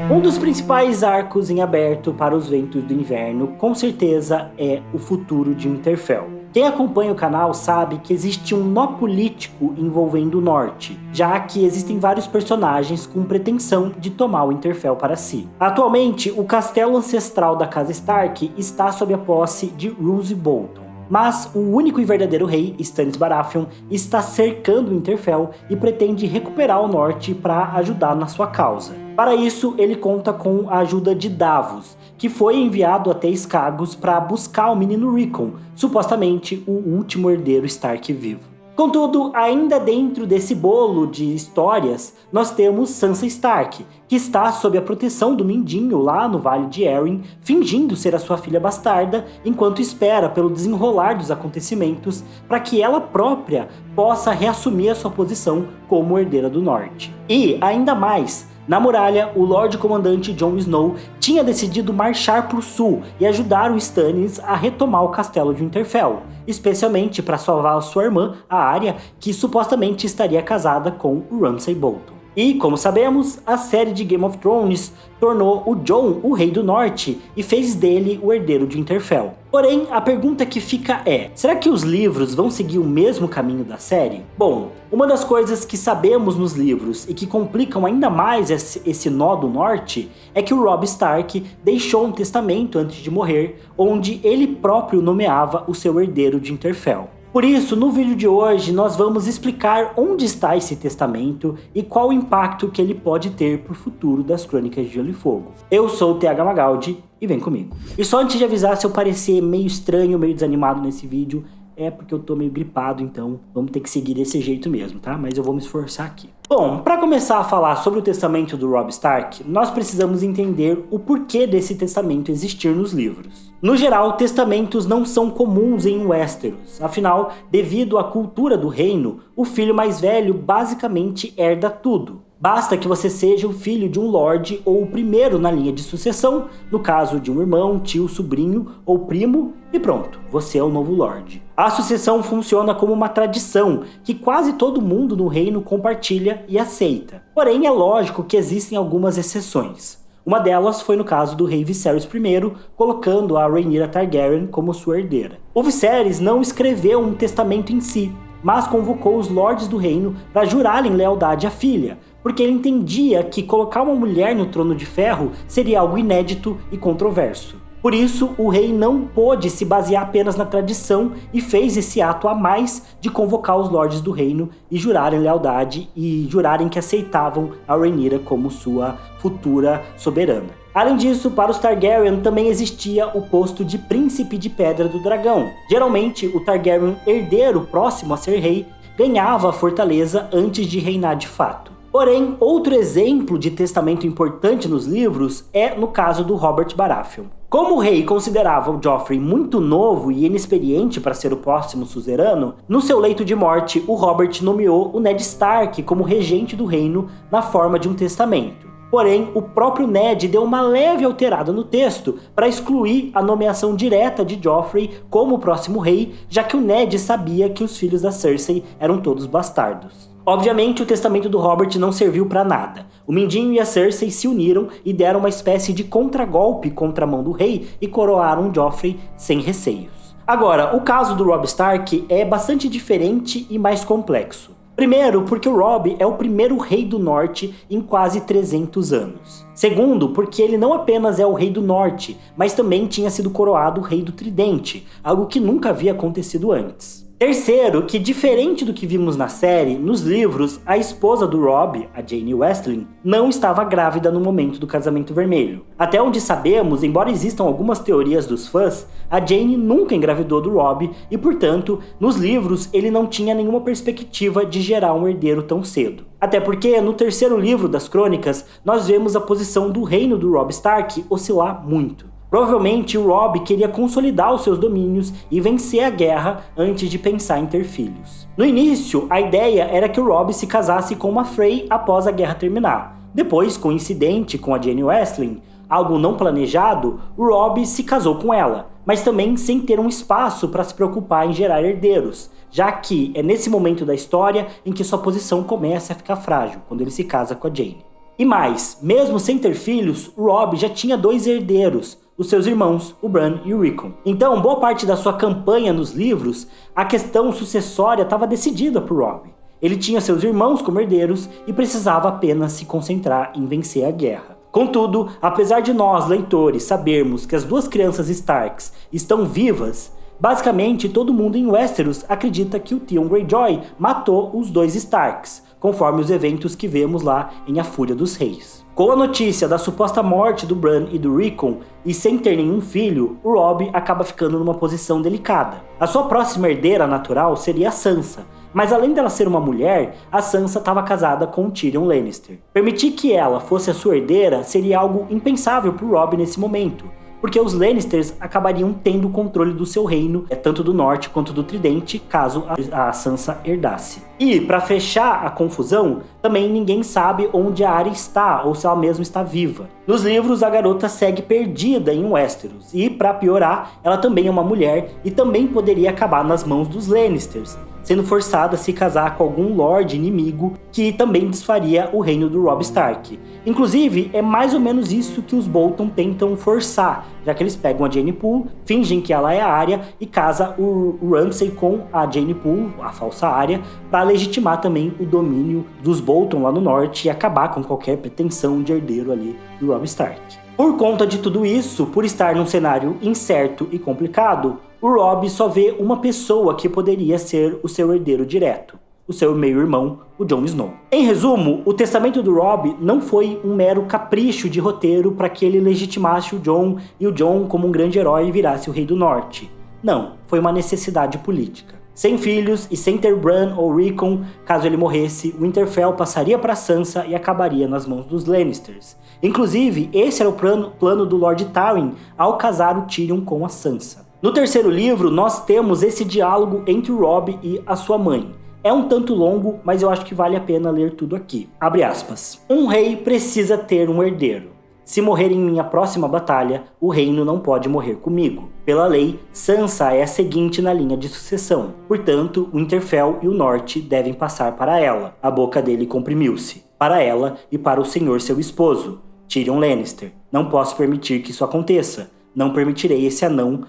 Um dos principais arcos em aberto para os Ventos do Inverno, com certeza, é o futuro de Winterfell. Quem acompanha o canal sabe que existe um nó político envolvendo o Norte, já que existem vários personagens com pretensão de tomar o Winterfell para si. Atualmente, o castelo ancestral da casa Stark está sob a posse de Roose Bolton. Mas o único e verdadeiro rei, Stannis Baratheon, está cercando Winterfell e pretende recuperar o norte para ajudar na sua causa. Para isso, ele conta com a ajuda de Davos, que foi enviado até Skagos para buscar o menino Rickon, supostamente o último herdeiro Stark vivo. Contudo, ainda dentro desse bolo de histórias, nós temos Sansa Stark, que está sob a proteção do Mindinho lá no Vale de Arryn, fingindo ser a sua filha bastarda, enquanto espera pelo desenrolar dos acontecimentos para que ela própria possa reassumir a sua posição como herdeira do Norte. E, ainda mais, na muralha, o Lorde Comandante Jon Snow tinha decidido marchar para o sul e ajudar o Stannis a retomar o castelo de Winterfell, especialmente para salvar sua irmã, a Arya, que supostamente estaria casada com o Ramsay Bolton. E, como sabemos, a série de Game of Thrones tornou o Jon o Rei do Norte e fez dele o herdeiro de Winterfell. Porém, a pergunta que fica é, será que os livros vão seguir o mesmo caminho da série? Bom, uma das coisas que sabemos nos livros e que complicam ainda mais esse nó do norte é que o Robb Stark deixou um testamento antes de morrer, onde ele próprio nomeava o seu herdeiro de Winterfell. Por isso, no vídeo de hoje, nós vamos explicar onde está esse testamento e qual o impacto que ele pode ter para o futuro das Crônicas de Gelo e Fogo. Eu sou o TH Magaldi e vem comigo. E só antes de avisar, se eu parecer meio estranho, meio desanimado nesse vídeo, é porque eu tô meio gripado, então vamos ter que seguir desse jeito mesmo, tá? Mas eu vou me esforçar aqui. Bom, para começar a falar sobre o testamento do Robb Stark, nós precisamos entender o porquê desse testamento existir nos livros. No geral, testamentos não são comuns em Westeros, afinal, devido à cultura do reino, o filho mais velho basicamente herda tudo. Basta que você seja o filho de um lorde ou o primeiro na linha de sucessão, no caso de um irmão, tio, sobrinho ou primo, e pronto, você é o novo lorde. A sucessão funciona como uma tradição que quase todo mundo no reino compartilha e aceita. Porém, é lógico que existem algumas exceções. Uma delas foi no caso do rei Viserys I, colocando a Rhaenyra Targaryen como sua herdeira. O Viserys não escreveu um testamento em si, mas convocou os lordes do reino para jurarem lealdade à filha, porque ele entendia que colocar uma mulher no trono de ferro seria algo inédito e controverso. Por isso, o rei não pôde se basear apenas na tradição e fez esse ato a mais de convocar os lordes do reino e jurarem lealdade e jurarem que aceitavam a Rhaenyra como sua futura soberana. Além disso, para os Targaryen também existia o posto de Príncipe de Pedra do Dragão. Geralmente, o Targaryen herdeiro próximo a ser rei ganhava a fortaleza antes de reinar de fato. Porém, outro exemplo de testamento importante nos livros é no caso do Robert Baratheon. Como o rei considerava o Joffrey muito novo e inexperiente para ser o próximo suzerano, no seu leito de morte, o Robert nomeou o Ned Stark como regente do reino na forma de um testamento. Porém, o próprio Ned deu uma leve alterada no texto para excluir a nomeação direta de Joffrey como o próximo rei, já que o Ned sabia que os filhos da Cersei eram todos bastardos. Obviamente, o testamento do Robert não serviu para nada. O Mindinho e a Cersei se uniram e deram uma espécie de contragolpe contra a mão do rei e coroaram Joffrey sem receios. Agora, o caso do Robb Stark é bastante diferente e mais complexo. Primeiro, porque o Robb é o primeiro rei do norte em quase 300 anos. Segundo, porque ele não apenas é o rei do norte, mas também tinha sido coroado rei do Tridente, algo que nunca havia acontecido antes. Terceiro, que diferente do que vimos na série, nos livros, a esposa do Robb, a Jaime Westling, não estava grávida no momento do casamento vermelho. Até onde sabemos, embora existam algumas teorias dos fãs, a Jaime nunca engravidou do Robb e, portanto, nos livros ele não tinha nenhuma perspectiva de gerar um herdeiro tão cedo. Até porque, no terceiro livro das Crônicas, nós vemos a posição do reino do Robb Stark oscilar muito. Provavelmente o Robb queria consolidar os seus domínios e vencer a guerra antes de pensar em ter filhos. No início, a ideia era que o Robb se casasse com uma Frey após a guerra terminar. Depois, com o incidente com a Jaime Westling, algo não planejado, o Robb se casou com ela, mas também sem ter um espaço para se preocupar em gerar herdeiros, já que é nesse momento da história em que sua posição começa a ficar frágil, quando ele se casa com a Jaime. E mais, mesmo sem ter filhos, o Robb já tinha 2 herdeiros, os seus irmãos, o Bran e o Rickon. Então, boa parte da sua campanha nos livros, a questão sucessória estava decidida por Robb. Ele tinha seus irmãos como herdeiros e precisava apenas se concentrar em vencer a guerra. Contudo, apesar de nós, leitores, sabermos que as 2 crianças Starks estão vivas, basicamente todo mundo em Westeros acredita que o Theon Greyjoy matou os 2 Starks, conforme os eventos que vemos lá em A Fúria dos Reis. Com a notícia da suposta morte do Bran e do Rickon, e sem ter nenhum filho, o Robb acaba ficando numa posição delicada. A sua próxima herdeira natural seria a Sansa, mas além dela ser uma mulher, a Sansa estava casada com Tyrion Lannister. Permitir que ela fosse a sua herdeira seria algo impensável para o Robb nesse momento, porque os Lannisters acabariam tendo o controle do seu reino, tanto do norte quanto do Tridente, caso a Sansa herdasse. E, para fechar a confusão, também ninguém sabe onde a Arya está, ou se ela mesma está viva. Nos livros, a garota segue perdida em Westeros, e, para piorar, ela também é uma mulher e também poderia acabar nas mãos dos Lannisters, sendo forçada a se casar com algum lord inimigo que também desfaria o reino do Robb Stark. Inclusive, é mais ou menos isso que os Bolton tentam forçar, já que eles pegam a Jeyne Poole, fingem que ela é a Arya e casa o Ramsay com a Jeyne Poole, a falsa Arya, para legitimar também o domínio dos Bolton lá no norte e acabar com qualquer pretensão de herdeiro ali do Robb Stark. Por conta de tudo isso, por estar num cenário incerto e complicado, o Robb só vê uma pessoa que poderia ser o seu herdeiro direto, o seu meio-irmão, o Jon Snow. Em resumo, o testamento do Robb não foi um mero capricho de roteiro para que ele legitimasse o Jon e o Jon como um grande herói virasse o Rei do Norte. Não, foi uma necessidade política. Sem filhos e sem ter Bran ou Rickon, caso ele morresse, o Winterfell passaria para Sansa e acabaria nas mãos dos Lannisters. Inclusive, esse era o plano do Lord Tywin ao casar o Tyrion com a Sansa. No terceiro livro, nós temos esse diálogo entre o Robb e a sua mãe. É um tanto longo, mas eu acho que vale a pena ler tudo aqui. Abre aspas. Um rei precisa ter um herdeiro. Se morrer em minha próxima batalha, o reino não pode morrer comigo. Pela lei, Sansa é a seguinte na linha de sucessão. Portanto, o Winterfell e o Norte devem passar para ela. A boca dele comprimiu-se. Para ela e para o senhor seu esposo, Tyrion Lannister. Não posso permitir que isso aconteça. Não permitirei esse anão.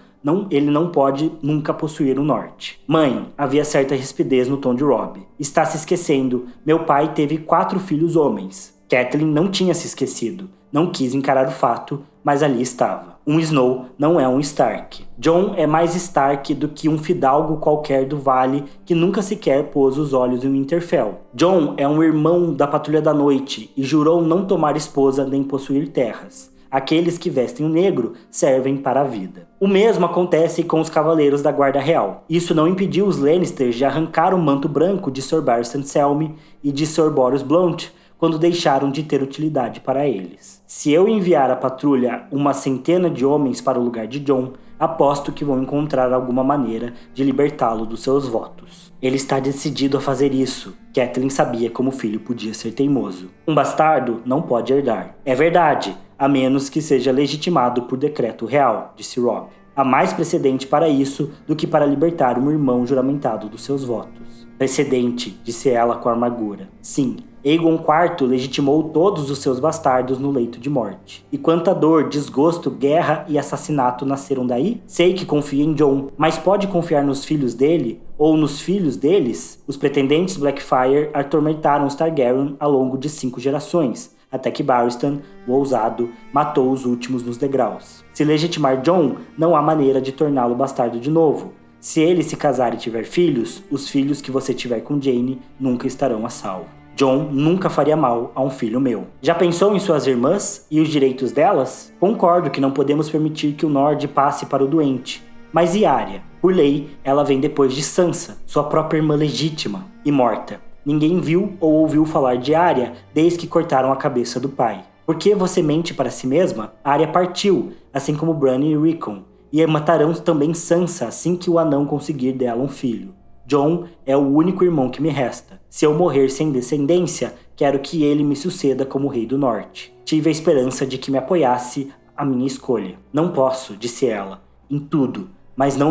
Ele não pode nunca possuir o norte. Mãe, havia certa rispidez no tom de Robb. Está se esquecendo. Meu pai teve 4 filhos homens. Catelyn não tinha se esquecido. Não quis encarar o fato, mas ali estava. Um Snow não é um Stark. Jon é mais Stark do que um fidalgo qualquer do vale que nunca sequer pôs os olhos em Winterfell. Jon é um irmão da Patrulha da Noite e jurou não tomar esposa nem possuir terras. Aqueles que vestem o negro servem para a vida. O mesmo acontece com os cavaleiros da Guarda Real. Isso não impediu os Lannisters de arrancar o manto branco de Sir Barristan Selmy e de Sir Boros Blount quando deixaram de ter utilidade para eles. Se eu enviar a patrulha uma centena de homens para o lugar de Jon, aposto que vão encontrar alguma maneira de libertá-lo dos seus votos. Ele está decidido a fazer isso. Catelyn sabia como o filho podia ser teimoso. Um bastardo não pode herdar. É verdade, a menos que seja legitimado por decreto real, disse Robb. Há mais precedente para isso do que para libertar um irmão juramentado dos seus votos. Precedente, disse ela com amargura. Sim, Aegon IV legitimou todos os seus bastardos no leito de morte. E quanta dor, desgosto, guerra e assassinato nasceram daí? Sei que confia em Jon, mas pode confiar nos filhos dele? Ou nos filhos deles? Os pretendentes Blackfyre atormentaram os Targaryen ao longo de 5 gerações, até que Barristan, o ousado, matou os últimos nos degraus. Se legitimar Jon, não há maneira de torná-lo bastardo de novo. Se ele se casar e tiver filhos, os filhos que você tiver com Jaime nunca estarão a salvo. Jon nunca faria mal a um filho meu. Já pensou em suas irmãs e os direitos delas? Concordo que não podemos permitir que o Nord passe para o doente. Mas e Arya? Por lei, ela vem depois de Sansa, sua própria irmã legítima, e morta. Ninguém viu ou ouviu falar de Arya desde que cortaram a cabeça do pai. Por que você mente para si mesma? Arya partiu, assim como Bran e Rickon, e matarão também Sansa assim que o anão conseguir dela um filho. Jon é o único irmão que me resta. Se eu morrer sem descendência, quero que ele me suceda como rei do norte. Tive a esperança de que me apoiasse a minha escolha. Não posso, disse ela, em tudo, mas não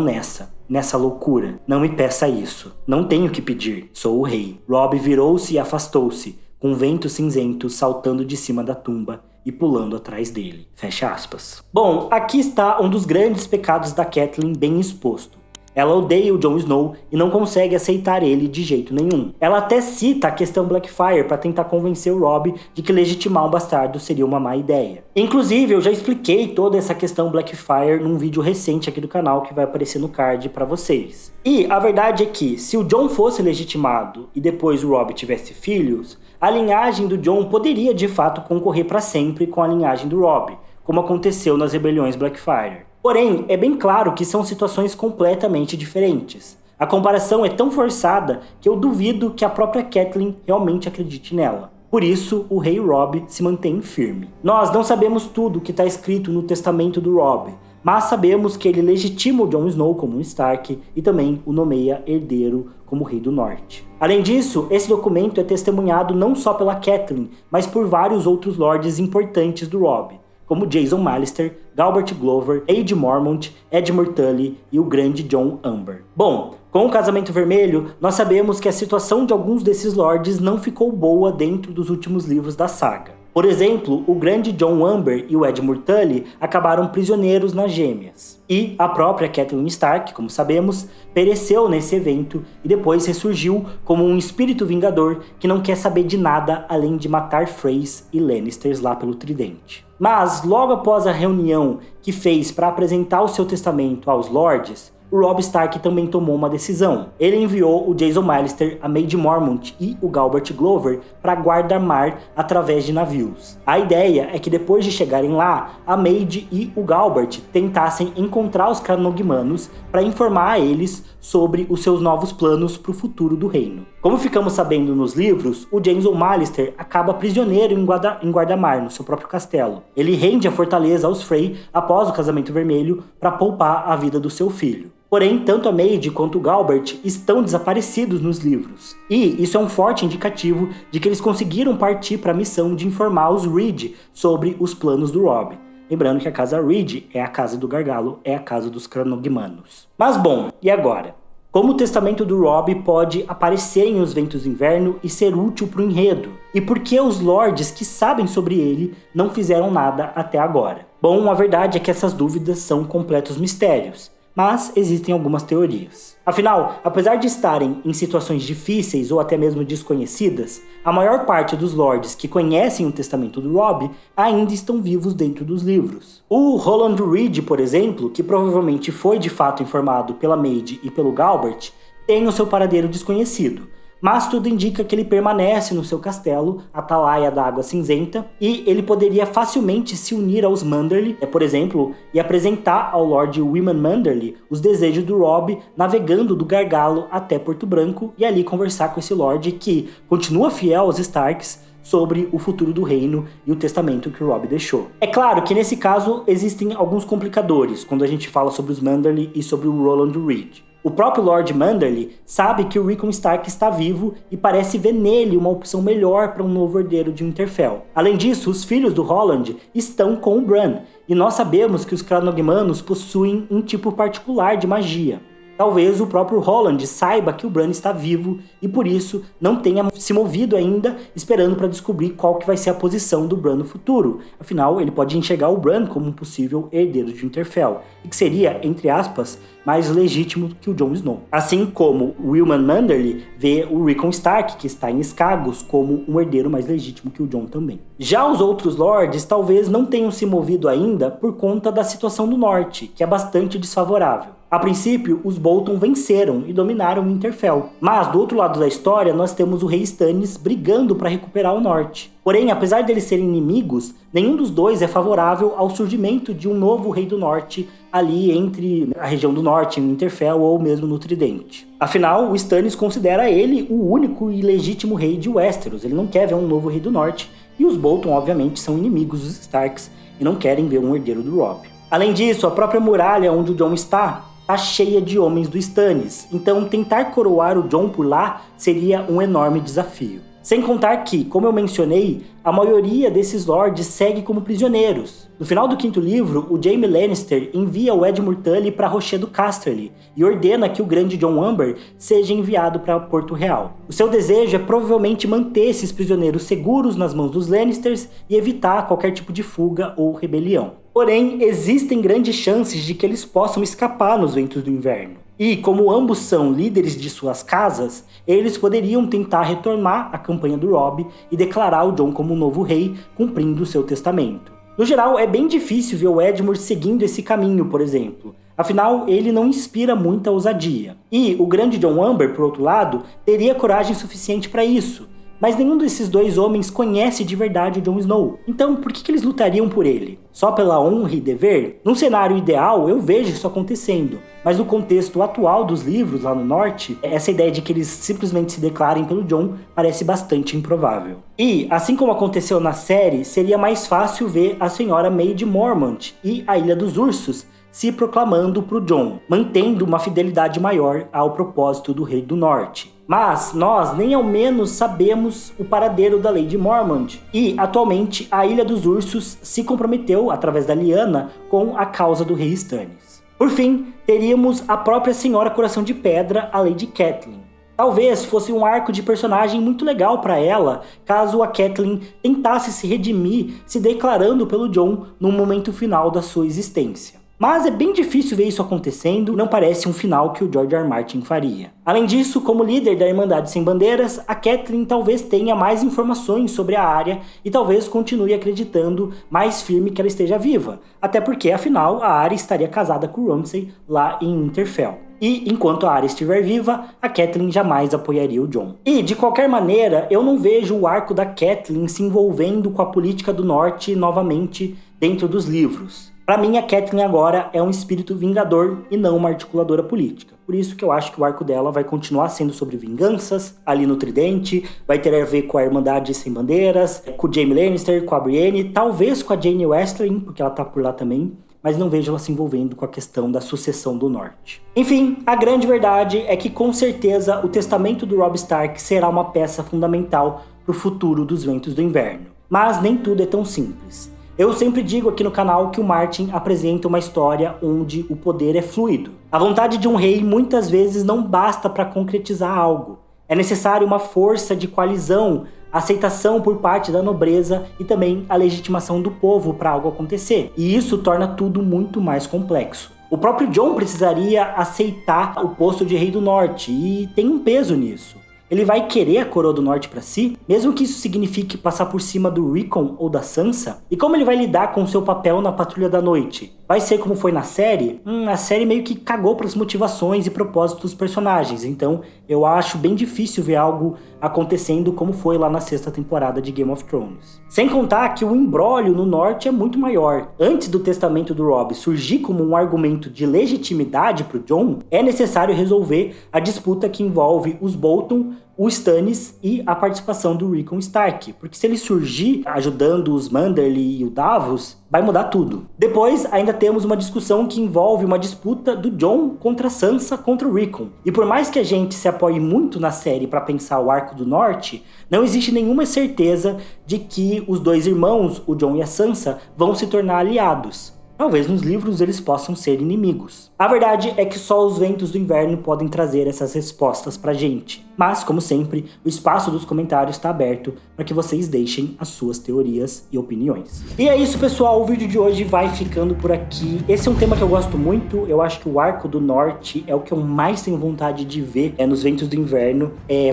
nessa loucura. Não me peça isso. Não tenho que pedir, sou o rei. Robb virou-se e afastou-se, com vento cinzento saltando de cima da tumba e pulando atrás dele. Fecha aspas. Bom, aqui está um dos grandes pecados da Catelyn bem exposto. Ela odeia o Jon Snow e não consegue aceitar ele de jeito nenhum. Ela até cita a questão Blackfyre para tentar convencer o Robb de que legitimar um bastardo seria uma má ideia. Inclusive, eu já expliquei toda essa questão Blackfyre num vídeo recente aqui do canal que vai aparecer no card para vocês. E a verdade é que, se o Jon fosse legitimado e depois o Robb tivesse filhos, a linhagem do Jon poderia de fato concorrer para sempre com a linhagem do Robb, como aconteceu nas rebeliões Blackfyre. Porém, é bem claro que são situações completamente diferentes. A comparação é tão forçada que eu duvido que a própria Catelyn realmente acredite nela. Por isso, o rei Robb se mantém firme. Nós não sabemos tudo o que está escrito no testamento do Robb, mas sabemos que ele legitima o Jon Snow como um Stark e também o nomeia herdeiro como rei do norte. Além disso, esse documento é testemunhado não só pela Catelyn, mas por vários outros lords importantes do Robb, como Jason Mallister, Galbart Glover, Aede Mormont, Edmure Tully e o grande Jon Umber. Bom, com o Casamento Vermelho, nós sabemos que a situação de alguns desses lords não ficou boa dentro dos últimos livros da saga. Por exemplo, o grande Jon Umber e o Edmure Tully acabaram prisioneiros nas Gêmeas. E a própria Catelyn Stark, como sabemos, pereceu nesse evento e depois ressurgiu como um espírito vingador que não quer saber de nada além de matar Freys e Lannisters lá pelo Tridente. Mas, logo após a reunião que fez para apresentar o seu testamento aos Lords, o Robb Stark também tomou uma decisão. Ele enviou o Jason Mallister, a Maid Mormont e o Galbart Glover para guarda-mar através de navios. A ideia é que depois de chegarem lá, a Maid e o Galbart tentassem encontrar os Carnogmanos para informar a eles sobre os seus novos planos para o futuro do reino. Como ficamos sabendo nos livros, o Jason Mallister acaba prisioneiro em guarda-mar no seu próprio castelo. Ele rende a fortaleza aos Frey após o Casamento Vermelho para poupar a vida do seu filho. Porém, tanto a Maid quanto o Galbart estão desaparecidos nos livros. E isso é um forte indicativo de que eles conseguiram partir para a missão de informar os Reed sobre os planos do Robb. Lembrando que a casa Reed é a casa do Gargalo, é a casa dos Carnogmanos. Mas bom, e agora? Como o testamento do Robb pode aparecer em Os Ventos do Inverno e ser útil para o enredo? E por que os lords que sabem sobre ele não fizeram nada até agora? Bom, a verdade é que essas dúvidas são completos mistérios, mas existem algumas teorias. Afinal, apesar de estarem em situações difíceis ou até mesmo desconhecidas, a maior parte dos lords que conhecem o testamento do Robb ainda estão vivos dentro dos livros. O Roland Reed, por exemplo, que provavelmente foi de fato informado pela Maid e pelo Galbart, tem o seu paradeiro desconhecido, mas tudo indica que ele permanece no seu castelo, Atalaia da Água Cinzenta, e ele poderia facilmente se unir aos Manderly, por exemplo, e apresentar ao Lord Wyman Manderly os desejos do Robb navegando do Gargalo até Porto Branco e ali conversar com esse Lord que continua fiel aos Starks sobre o futuro do reino e o testamento que o Robb deixou. É claro que nesse caso existem alguns complicadores quando a gente fala sobre os Manderly e sobre o Roland Reed. O próprio Lord Manderly sabe que o Rickon Stark está vivo e parece ver nele uma opção melhor para um novo herdeiro de Winterfell. Além disso, os filhos do Rolland estão com o Bran, e nós sabemos que os Carnogmanos possuem um tipo particular de magia. Talvez o próprio Rolland saiba que o Bran está vivo e por isso não tenha se movido ainda, esperando para descobrir qual que vai ser a posição do Bran no futuro. Afinal, ele pode enxergar o Bran como um possível herdeiro de Winterfell, e que seria, entre aspas, mais legítimo que o Jon Snow. Assim como o Wyman Manderly vê o Rickon Stark, que está em Escagos, como um herdeiro mais legítimo que o Jon também. Já os outros lords talvez não tenham se movido ainda por conta da situação do norte, que é bastante desfavorável. A princípio, os Bolton venceram e dominaram Winterfell, mas do outro lado da história nós temos o rei Stannis brigando para recuperar o norte. Porém, apesar deles serem inimigos, nenhum dos dois é favorável ao surgimento de um novo rei do norte ali entre a região do norte, em Winterfell ou mesmo no Tridente. Afinal, o Stannis considera ele o único e legítimo rei de Westeros, ele não quer ver um novo rei do norte, e os Bolton obviamente são inimigos dos Starks e não querem ver um herdeiro do Robb. Além disso, a própria muralha onde o Jon está cheia de homens do Stannis, então tentar coroar o Jon por lá seria um enorme desafio. Sem contar que, como eu mencionei, a maioria desses lords segue como prisioneiros. No final do 5º livro, o Jaime Lannister envia o Edmure Tully para Rochedo Casterly e ordena que o grande Jon Umber seja enviado para Porto Real. O seu desejo é provavelmente manter esses prisioneiros seguros nas mãos dos Lannisters e evitar qualquer tipo de fuga ou rebelião. Porém, existem grandes chances de que eles possam escapar nos Ventos do Inverno. E, como ambos são líderes de suas casas, eles poderiam tentar retornar à campanha do Robb e declarar o Jon como um novo rei, cumprindo seu testamento. No geral, é bem difícil ver o Edmure seguindo esse caminho, por exemplo. Afinal, ele não inspira muita ousadia. E o grande Jon Umber, por outro lado, teria coragem suficiente para isso. Mas nenhum desses dois homens conhece de verdade o Jon Snow. Então, por que eles lutariam por ele? Só pela honra e dever? Num cenário ideal, eu vejo isso acontecendo. Mas no contexto atual dos livros, lá no norte, essa ideia de que eles simplesmente se declarem pelo Jon parece bastante improvável. E, assim como aconteceu na série, seria mais fácil ver a senhora Maid Mormont e a Ilha dos Ursos se proclamando pro Jon, mantendo uma fidelidade maior ao propósito do Rei do Norte. Mas nós nem ao menos sabemos o paradeiro da Lady Mormont. E, atualmente, a Ilha dos Ursos se comprometeu, através da Lyanna, com a causa do Rei Stannis. Por fim, teríamos a própria Senhora Coração de Pedra, a Lady Catelyn. Talvez fosse um arco de personagem muito legal para ela, caso a Catelyn tentasse se redimir, se declarando pelo Jon no momento final da sua existência. Mas é bem difícil ver isso acontecendo e não parece um final que o George R. R. Martin faria. Além disso, como líder da Irmandade Sem Bandeiras, a Catelyn talvez tenha mais informações sobre a Arya e talvez continue acreditando mais firme que ela esteja viva. Até porque, afinal, a Arya estaria casada com o Ramsay lá em Winterfell. E, enquanto a Arya estiver viva, a Catelyn jamais apoiaria o Jon. E, de qualquer maneira, eu não vejo o arco da Catelyn se envolvendo com a política do Norte novamente dentro dos livros. Para mim, a Catelyn agora é um espírito vingador e não uma articuladora política. Por isso que eu acho que o arco dela vai continuar sendo sobre vinganças, ali no Tridente, vai ter a ver com a Irmandade Sem Bandeiras, com o Jaime Lannister, com a Brienne, talvez com a Jaime Westling, porque ela tá por lá também, mas não vejo ela se envolvendo com a questão da sucessão do Norte. Enfim, a grande verdade é que com certeza o testamento do Robb Stark será uma peça fundamental para o futuro dos Ventos do Inverno. Mas nem tudo é tão simples. Eu sempre digo aqui no canal que o Martin apresenta uma história onde o poder é fluido. A vontade de um rei muitas vezes não basta para concretizar algo. É necessário uma força de coalizão, aceitação por parte da nobreza e também a legitimação do povo para algo acontecer. E isso torna tudo muito mais complexo. O próprio Jon precisaria aceitar o posto de Rei do Norte e tem um peso nisso. Ele vai querer a Coroa do Norte pra si, mesmo que isso signifique passar por cima do Rickon ou da Sansa? E como ele vai lidar com seu papel na Patrulha da Noite? Vai ser como foi na série? A série meio que cagou pras motivações e propósitos dos personagens, então eu acho bem difícil ver algo acontecendo como foi lá na 6ª temporada de Game of Thrones. Sem contar que o imbróglio no Norte é muito maior. Antes do testamento do Robb surgir como um argumento de legitimidade pro Jon, é necessário resolver a disputa que envolve os Bolton, o Stannis e a participação do Rickon Stark, porque se ele surgir ajudando os Manderly e o Davos, vai mudar tudo. Depois, ainda temos uma discussão que envolve uma disputa do Jon contra Sansa contra o Rickon. E por mais que a gente se apoie muito na série para pensar o Arco do Norte, não existe nenhuma certeza de que os dois irmãos, o Jon e a Sansa, vão se tornar aliados. Talvez nos livros eles possam ser inimigos. A verdade é que só os Ventos do Inverno podem trazer essas respostas pra gente. Mas, como sempre, o espaço dos comentários está aberto para que vocês deixem as suas teorias e opiniões. E é isso, pessoal. O vídeo de hoje vai ficando por aqui. Esse é um tema que eu gosto muito. Eu acho que o Arco do Norte é o que eu mais tenho vontade de ver nos Ventos do Inverno.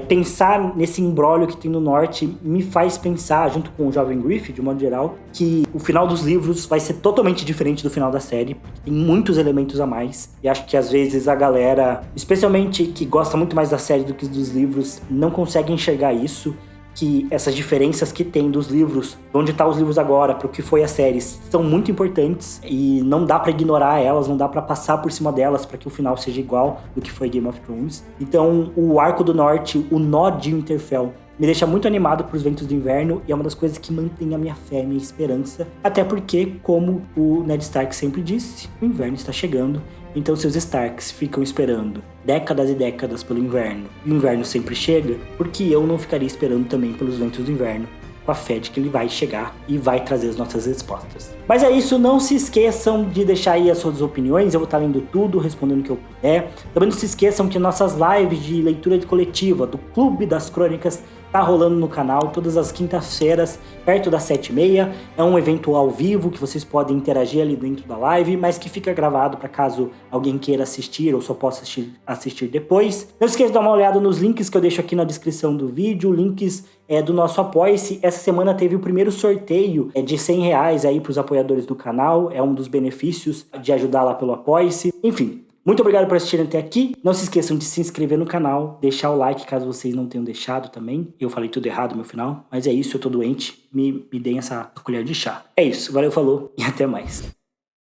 Pensar nesse imbróglio que tem no Norte me faz pensar, junto com o Jovem Griff, de modo geral, que o final dos livros vai ser totalmente diferente do final da série. Tem muitos elementos a mais. E acho que às vezes a galera, especialmente que gosta muito mais da série do que dos livros, não consegue enxergar isso, que essas diferenças que tem dos livros, onde tá os livros agora, pro que foi a série, são muito importantes e não dá pra ignorar elas, não dá pra passar por cima delas para que o final seja igual do que foi Game of Thrones. Então, o Arco do Norte, o nó de Winterfell, me deixa muito animado para os Ventos do Inverno e é uma das coisas que mantém a minha fé, a minha esperança. Até porque, como o Ned Stark sempre disse, o inverno está chegando Então seus Starks ficam esperando décadas e décadas pelo inverno, e o inverno sempre chega, porque eu não ficaria esperando também pelos ventos do inverno, com a fé de que ele vai chegar e vai trazer as nossas respostas. Mas é isso, não se esqueçam de deixar aí as suas opiniões, eu vou estar lendo tudo, respondendo o que eu puder. Também não se esqueçam que nossas lives de leitura coletiva do Clube das Crônicas tá rolando no canal todas as quintas-feiras, perto das 7h30. É um evento ao vivo que vocês podem interagir ali dentro da live, mas que fica gravado para caso alguém queira assistir ou só possa assistir depois. Não esqueça de dar uma olhada nos links que eu deixo aqui na descrição do vídeo, links do nosso Apoia-se. Essa semana teve o primeiro sorteio de R$100 aí para os apoiadores do canal, é um dos benefícios de ajudar lá pelo Apoia-se. Enfim, muito obrigado por assistirem até aqui. Não se esqueçam de se inscrever no canal, deixar o like caso vocês não tenham deixado também. Eu falei tudo errado no meu final, mas é isso, eu tô doente. Me deem essa colher de chá. É isso, valeu, falou e até mais.